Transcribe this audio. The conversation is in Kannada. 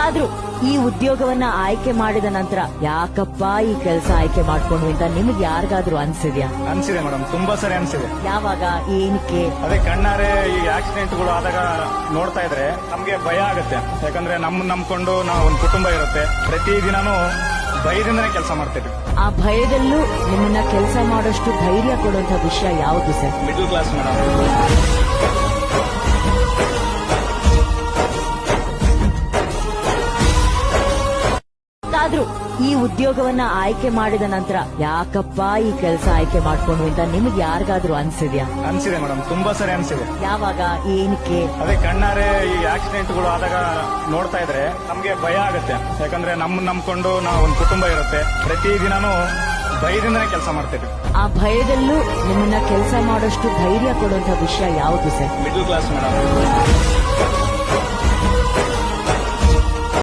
ಆದ್ರೂ ಈ ಉದ್ಯೋಗವನ್ನ ಆಯ್ಕೆ ಮಾಡಿದ ನಂತರ ಯಾಕಪ್ಪ ಈ ಕೆಲಸ ಆಯ್ಕೆ ಮಾಡ್ಕೊಂಡ್ವಿ ಅಂತ ನಿಮ್ಗೆ ಯಾರಿಗಾದ್ರೂ ಅನ್ಸಿದ್ಯಾ? ಅನ್ಸಿದೆ ಮೇಡಮ್, ತುಂಬಾ ಸರಿ ಅನ್ಸಿದೆ. ಯಾವಾಗ, ಏನಕ್ಕೆ? ಅದೇ ಕಣ್ಣಾರೆ ಈ ಆಕ್ಸಿಡೆಂಟ್ಗಳು ಆದಾಗ ನೋಡ್ತಾ ಇದ್ರೆ ನಮ್ಗೆ ಭಯ ಆಗುತ್ತೆ. ಯಾಕಂದ್ರೆ ನಂಬ್ಕೊಂಡು ನಾವು ಒಂದು ಕುಟುಂಬ ಇರುತ್ತೆ, ಪ್ರತಿದಿನನೂ ಭಯದಿಂದನೇ ಕೆಲಸ ಮಾಡ್ತೇವೆ. ಆ ಭಯದಲ್ಲೂ ನಿಮ್ಮನ್ನ ಕೆಲಸ ಮಾಡೋಷ್ಟು ಧೈರ್ಯ ಕೊಡುವಂತ ವಿಷಯ ಯಾವುದು ಸರ್? Middle class madam. ಆದ್ರೂ ಈ ಉದ್ಯೋಗವನ್ನ ಆಯ್ಕೆ ಮಾಡಿದ ನಂತರ ಯಾಕಪ್ಪ ಈ ಕೆಲಸ ಆಯ್ಕೆ ಮಾಡ್ಕೊಂಡ್ವಿ ಅಂತ ನಿಮ್ಗೆ ಯಾರಿಗಾದ್ರೂ ಅನ್ಸಿದ್ಯಾ? ಅನ್ಸಿದೆ ಮೇಡಮ್, ತುಂಬಾ ಸರಿ ಅನ್ಸಿದೆ. ಯಾವಾಗ, ಏನಕ್ಕೆ? ಅದೇ ಕಣ್ಣಾರೆ ಈ ಆಕ್ಸಿಡೆಂಟ್ಗಳು ಆದಾಗ ನೋಡ್ತಾ ಇದ್ರೆ ನಮ್ಗೆ ಭಯ ಆಗುತ್ತೆ. ಯಾಕಂದ್ರೆ ನಂಬ್ಕೊಂಡು ನಾವು ಒಂದು ಕುಟುಂಬ ಇರುತ್ತೆ, ಪ್ರತಿದಿನನೂ ಭಯದಿಂದನೇ ಕೆಲಸ ಮಾಡ್ತೇವೆ. ಆ ಭಯದಲ್ಲೂ ನಿಮ್ಮನ್ನ ಕೆಲಸ ಮಾಡೋಷ್ಟು ಧೈರ್ಯ ಕೊಡುವಂತ ವಿಷಯ ಯಾವುದು ಸರ್? Middle class madam.